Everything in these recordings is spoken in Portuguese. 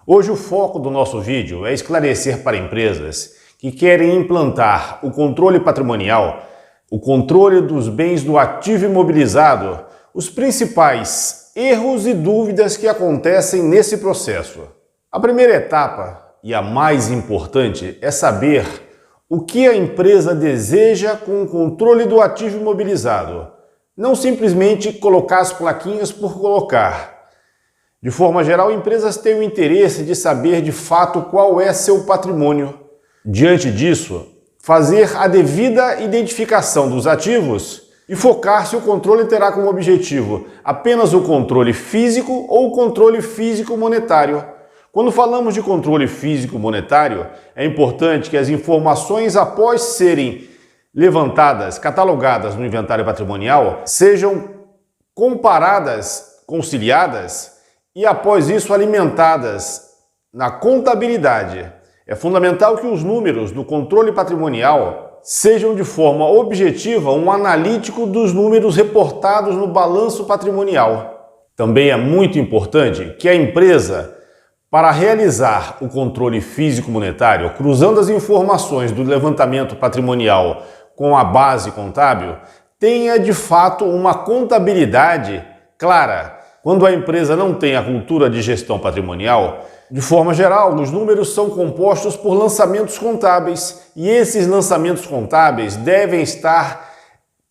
Hoje o foco do nosso vídeo é esclarecer para empresas que querem implantar o controle patrimonial, o controle dos bens do ativo imobilizado, os principais erros e dúvidas que acontecem nesse processo. A primeira etapa, e a mais importante, é saber o que a empresa deseja com o controle do ativo imobilizado. Não simplesmente colocar as plaquinhas por colocar. De forma geral, empresas têm o interesse de saber de fato qual é seu patrimônio. Diante disso, fazer a devida identificação dos ativos e focar se o controle terá como objetivo apenas o controle físico ou o controle físico monetário. Quando falamos de controle físico monetário, é importante que as informações, após serem levantadas, catalogadas no inventário patrimonial, sejam comparadas, conciliadas e após isso alimentadas na contabilidade. É fundamental que os números do controle patrimonial sejam de forma objetiva um analítico dos números reportados no balanço patrimonial. Também é muito importante que a empresa, para realizar o controle físico monetário, cruzando as informações do levantamento patrimonial com a base contábil, tenha de fato uma contabilidade clara. Quando a empresa não tem a cultura de gestão patrimonial, de forma geral, os números são compostos por lançamentos contábeis e esses lançamentos contábeis devem estar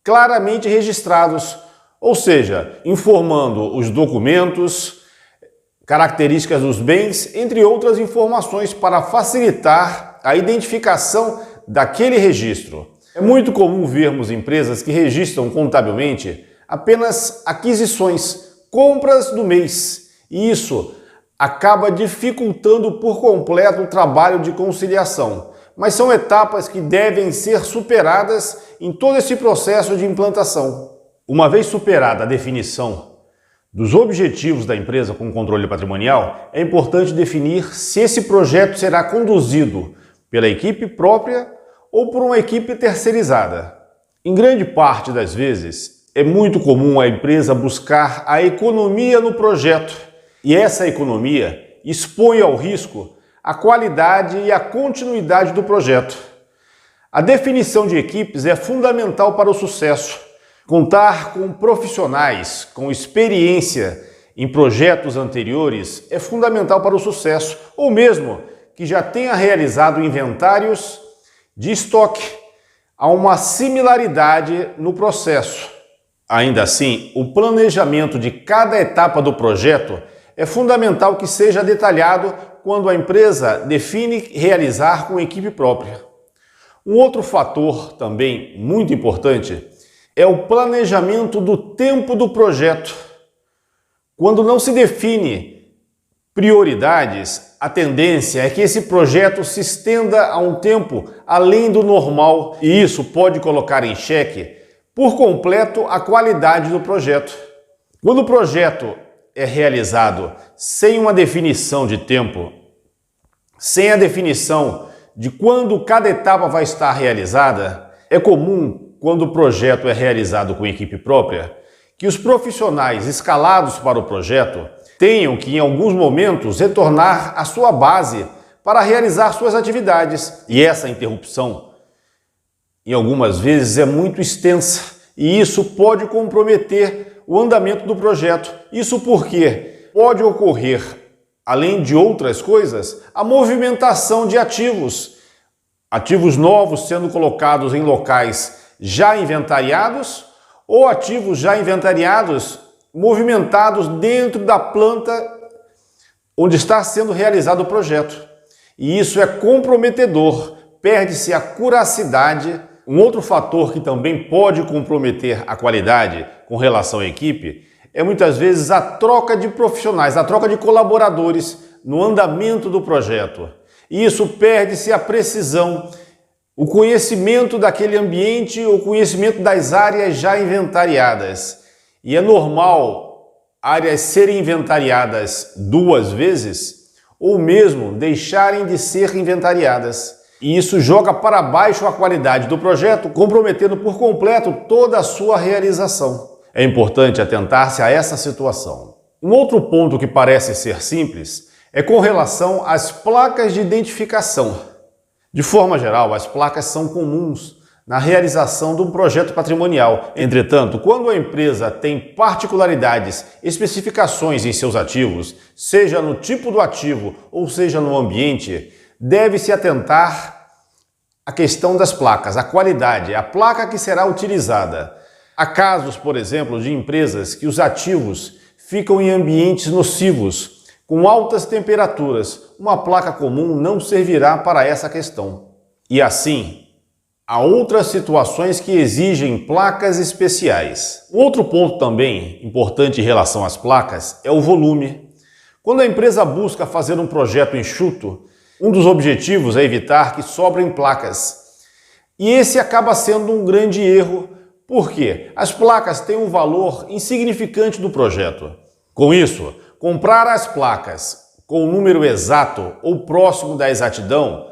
claramente registrados, ou seja, informando os documentos, características dos bens, entre outras informações para facilitar a identificação daquele registro. É muito comum vermos empresas que registram contabilmente apenas aquisições, compras do mês, e isso acaba dificultando por completo o trabalho de conciliação. Mas são etapas que devem ser superadas em todo esse processo de implantação. Uma vez superada a definição dos objetivos da empresa com controle patrimonial, é importante definir se esse projeto será conduzido pela equipe própria ou por uma equipe terceirizada. Em grande parte das vezes, é muito comum a empresa buscar a economia no projeto e essa economia expõe ao risco a qualidade e a continuidade do projeto. A definição de equipes é fundamental para o sucesso. Contar com profissionais com experiência em projetos anteriores é fundamental para o sucesso, ou mesmo que já tenha realizado inventários de estoque. Há uma similaridade no processo. Ainda assim, o planejamento de cada etapa do projeto é fundamental que seja detalhado quando a empresa define realizar com equipe própria. Um outro fator também muito importante é o planejamento do tempo do projeto. Quando não se define prioridades, a tendência é que esse projeto se estenda a um tempo além do normal e isso pode colocar em xeque por completo a qualidade do projeto. Quando o projeto é realizado sem uma definição de tempo, sem a definição de quando cada etapa vai estar realizada, é comum, quando o projeto é realizado com equipe própria, que os profissionais escalados para o projeto tenham que, em alguns momentos, retornar à sua base para realizar suas atividades. E essa interrupção, em algumas vezes, é muito extensa e isso pode comprometer o andamento do projeto. Isso porque pode ocorrer, além de outras coisas, a movimentação de ativos novos sendo colocados em locais já inventariados ou ativos já inventariados movimentados dentro da planta onde está sendo realizado o projeto. E isso é comprometedor, perde-se a curacidade. Um outro fator que também pode comprometer a qualidade com relação à equipe é muitas vezes a troca de profissionais, a troca de colaboradores no andamento do projeto. E isso perde-se a precisão, o conhecimento daquele ambiente, o conhecimento das áreas já inventariadas. E é normal áreas serem inventariadas 2 vezes ou mesmo deixarem de ser inventariadas. E isso joga para baixo a qualidade do projeto, comprometendo por completo toda a sua realização. É importante atentar-se a essa situação. Um outro ponto que parece ser simples é com relação às placas de identificação. De forma geral, as placas são comuns na realização de um projeto patrimonial. Entretanto, quando a empresa tem particularidades, especificações em seus ativos, seja no tipo do ativo ou seja no ambiente, deve-se atentar à questão das placas, a qualidade, a placa que será utilizada. Há casos, por exemplo, de empresas que os ativos ficam em ambientes nocivos, com altas temperaturas. Uma placa comum não servirá para essa questão. E assim, há outras situações que exigem placas especiais. Outro ponto também importante em relação às placas é o volume. Quando a empresa busca fazer um projeto enxuto, um dos objetivos é evitar que sobrem placas. E esse acaba sendo um grande erro, porque as placas têm um valor insignificante do projeto. Com isso, comprar as placas com o número exato ou próximo da exatidão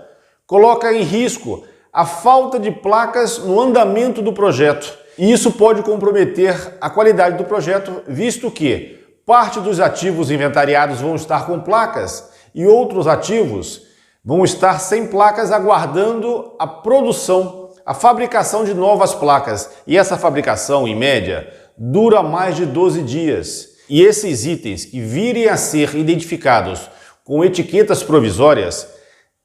coloca em risco a falta de placas no andamento do projeto. E isso pode comprometer a qualidade do projeto, visto que parte dos ativos inventariados vão estar com placas e outros ativos vão estar sem placas, aguardando a produção, a fabricação de novas placas. E essa fabricação, em média, dura mais de 12 dias. E esses itens que virem a ser identificados com etiquetas provisórias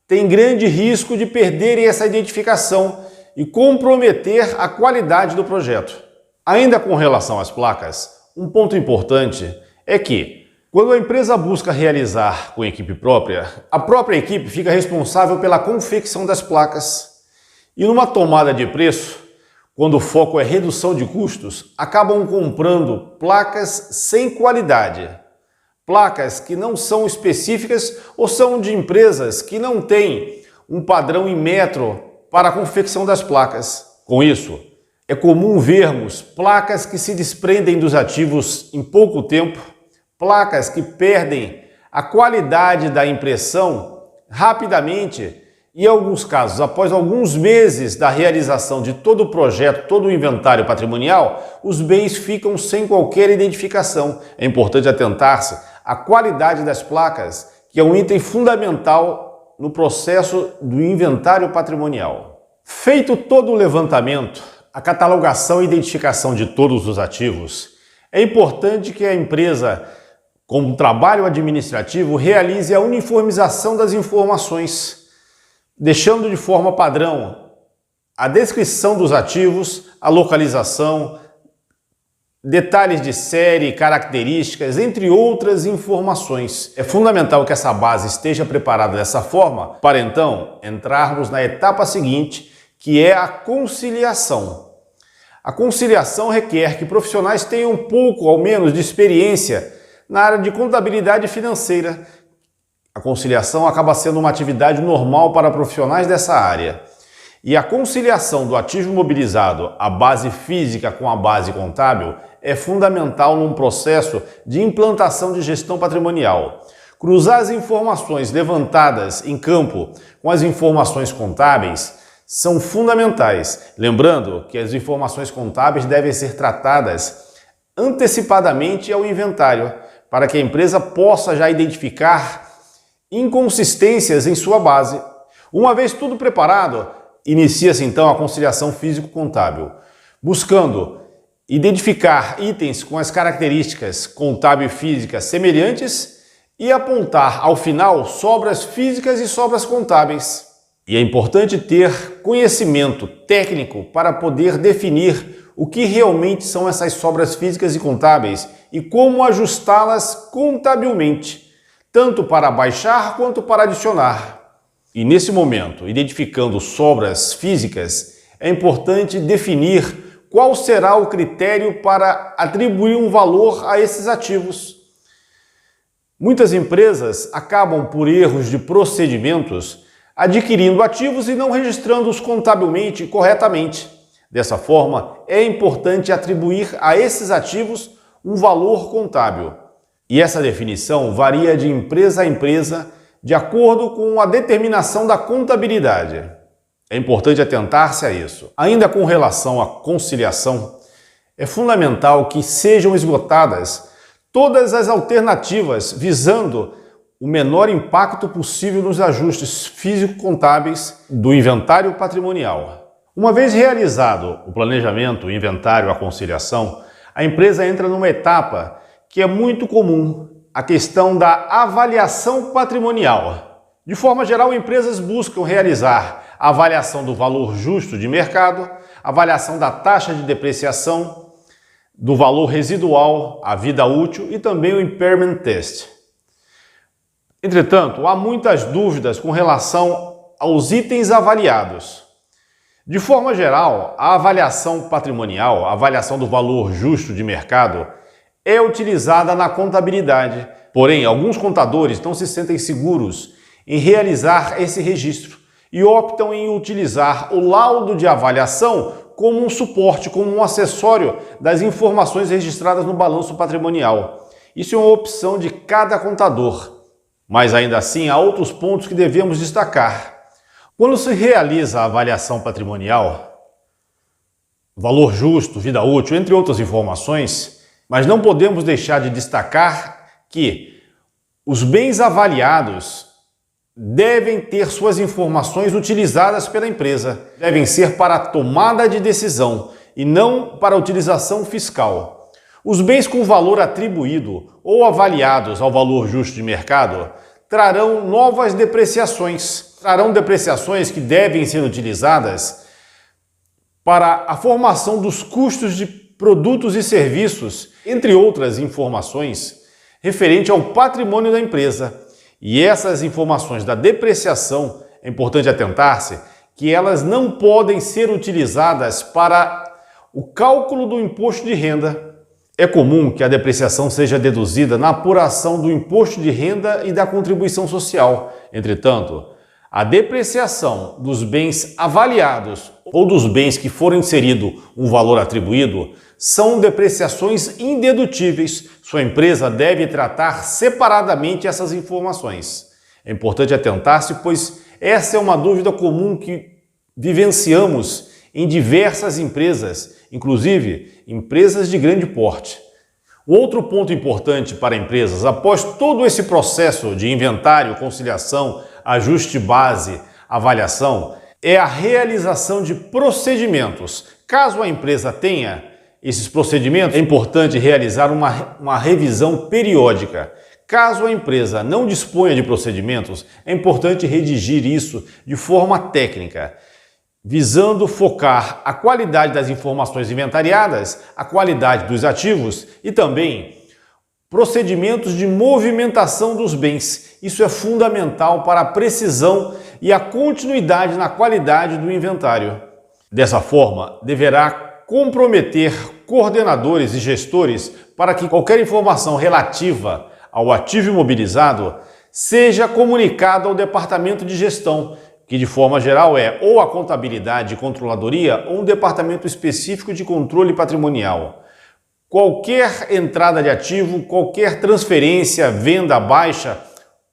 têm grande risco de perderem essa identificação e comprometer a qualidade do projeto. Ainda com relação às placas, um ponto importante é que, quando a empresa busca realizar com equipe própria, a própria equipe fica responsável pela confecção das placas. E numa tomada de preço, quando o foco é redução de custos, acabam comprando placas sem qualidade. Placas que não são específicas ou são de empresas que não têm um padrão em metro para a confecção das placas. Com isso, é comum vermos placas que se desprendem dos ativos em pouco tempo, placas que perdem a qualidade da impressão rapidamente e, em alguns casos, após alguns meses da realização de todo o projeto, todo o inventário patrimonial, os bens ficam sem qualquer identificação. É importante atentar-se à qualidade das placas, que é um item fundamental no processo do inventário patrimonial. Feito todo o levantamento, a catalogação e identificação de todos os ativos, é importante que a empresa, como trabalho administrativo, realize a uniformização das informações, deixando de forma padrão a descrição dos ativos, a localização, detalhes de série, características, entre outras informações. É fundamental que essa base esteja preparada dessa forma para então entrarmos na etapa seguinte, que é a conciliação. A conciliação requer que profissionais tenham um pouco, ao menos, de experiência na área de contabilidade financeira. A conciliação acaba sendo uma atividade normal para profissionais dessa área. E a conciliação do ativo imobilizado, a base física com a base contábil, é fundamental num processo de implantação de gestão patrimonial. Cruzar as informações levantadas em campo com as informações contábeis são fundamentais. Lembrando que as informações contábeis devem ser tratadas antecipadamente ao inventário, para que a empresa possa já identificar inconsistências em sua base. Uma vez tudo preparado, inicia-se então a conciliação físico-contábil, buscando identificar itens com as características contábil e físicas semelhantes e apontar ao final sobras físicas e sobras contábeis. E é importante ter conhecimento técnico para poder definir o que realmente são essas sobras físicas e contábeis e como ajustá-las contabilmente, tanto para baixar quanto para adicionar. E nesse momento, identificando sobras físicas, é importante definir qual será o critério para atribuir um valor a esses ativos. Muitas empresas acabam, por erros de procedimentos, adquirindo ativos e não registrando-os contabilmente corretamente. Dessa forma, é importante atribuir a esses ativos um valor contábil. E essa definição varia de empresa a empresa, de acordo com a determinação da contabilidade. É importante atentar-se a isso. Ainda com relação à conciliação, é fundamental que sejam esgotadas todas as alternativas visando o menor impacto possível nos ajustes físico-contábeis do inventário patrimonial. Uma vez realizado o planejamento, o inventário, a conciliação, a empresa entra numa etapa que é muito comum, a questão da avaliação patrimonial. De forma geral, empresas buscam realizar a avaliação do valor justo de mercado, avaliação da taxa de depreciação, do valor residual, a vida útil e também o impairment test. Entretanto, há muitas dúvidas com relação aos itens avaliados. De forma geral, a avaliação patrimonial, a avaliação do valor justo de mercado, é utilizada na contabilidade. Porém, alguns contadores não se sentem seguros em realizar esse registro e optam em utilizar o laudo de avaliação como um suporte, como um acessório das informações registradas no balanço patrimonial. Isso é uma opção de cada contador. Mas ainda assim, há outros pontos que devemos destacar. Quando se realiza a avaliação patrimonial, valor justo, vida útil, entre outras informações, mas não podemos deixar de destacar que os bens avaliados devem ter suas informações utilizadas pela empresa, devem ser para a tomada de decisão e não para a utilização fiscal. Os bens com valor atribuído ou avaliados ao valor justo de mercado trarão novas depreciações. Trarão depreciações que devem ser utilizadas para a formação dos custos de produtos e serviços, entre outras informações, referente ao patrimônio da empresa. E essas informações da depreciação, é importante atentar-se que elas não podem ser utilizadas para o cálculo do imposto de renda. É comum que a depreciação seja deduzida na apuração do imposto de renda e da contribuição social. Entretanto, a depreciação dos bens avaliados ou dos bens que forem inserido um valor atribuído são depreciações indedutíveis. Sua empresa deve tratar separadamente essas informações. É importante atentar-se, pois essa é uma dúvida comum que vivenciamos em diversas empresas, inclusive empresas de grande porte. Outro ponto importante para empresas, após todo esse processo de inventário, conciliação, ajuste base, avaliação, é a realização de procedimentos. Caso a empresa tenha esses procedimentos, é importante realizar uma revisão periódica. Caso a empresa não disponha de procedimentos, é importante redigir isso de forma técnica, visando focar a qualidade das informações inventariadas, a qualidade dos ativos e também procedimentos de movimentação dos bens. Isso é fundamental para a precisão e a continuidade na qualidade do inventário. Dessa forma, deverá comprometer coordenadores e gestores para que qualquer informação relativa ao ativo imobilizado seja comunicada ao departamento de gestão, que de forma geral é ou a contabilidade e controladoria ou um departamento específico de controle patrimonial. Qualquer entrada de ativo, qualquer transferência, venda, baixa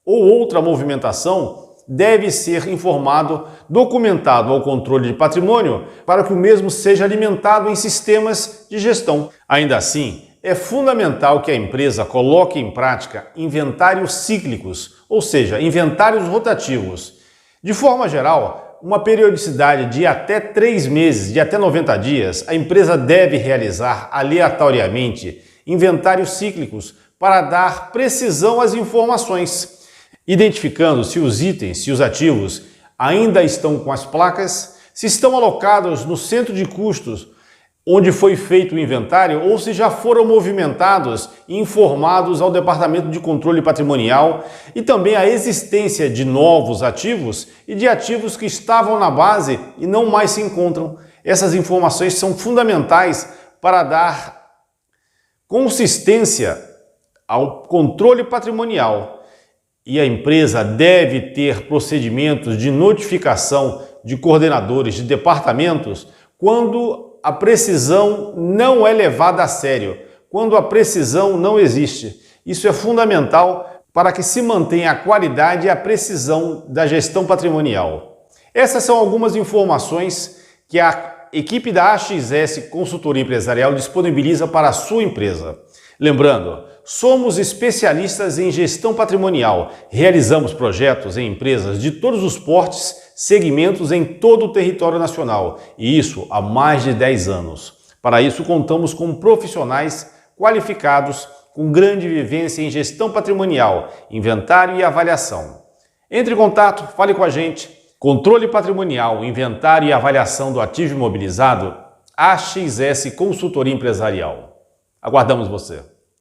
ou outra movimentação deve ser informado, documentado ao controle de patrimônio para que o mesmo seja alimentado em sistemas de gestão. Ainda assim, é fundamental que a empresa coloque em prática inventários cíclicos, ou seja, inventários rotativos. De forma geral, uma periodicidade de até 3 meses, de até 90 dias, a empresa deve realizar aleatoriamente inventários cíclicos para dar precisão às informações, identificando se os itens, se os ativos ainda estão com as placas, se estão alocados no centro de custos onde foi feito o inventário ou se já foram movimentados e informados ao Departamento de Controle Patrimonial e também a existência de novos ativos e de ativos que estavam na base e não mais se encontram. Essas informações são fundamentais para dar consistência ao controle patrimonial e a empresa deve ter procedimentos de notificação de coordenadores de departamentos quando a precisão não é levada a sério, quando a precisão não existe. Isso é fundamental para que se mantenha a qualidade e a precisão da gestão patrimonial. Essas são algumas informações que a equipe da AXS Consultoria Empresarial disponibiliza para a sua empresa. Lembrando, somos especialistas em gestão patrimonial, realizamos projetos em empresas de todos os portes, segmentos em todo o território nacional, e isso há mais de 10 anos. Para isso, contamos com profissionais qualificados com grande vivência em gestão patrimonial, inventário e avaliação. Entre em contato, fale com a gente. Controle patrimonial, inventário e avaliação do ativo imobilizado, AXS Consultoria Empresarial. Aguardamos você.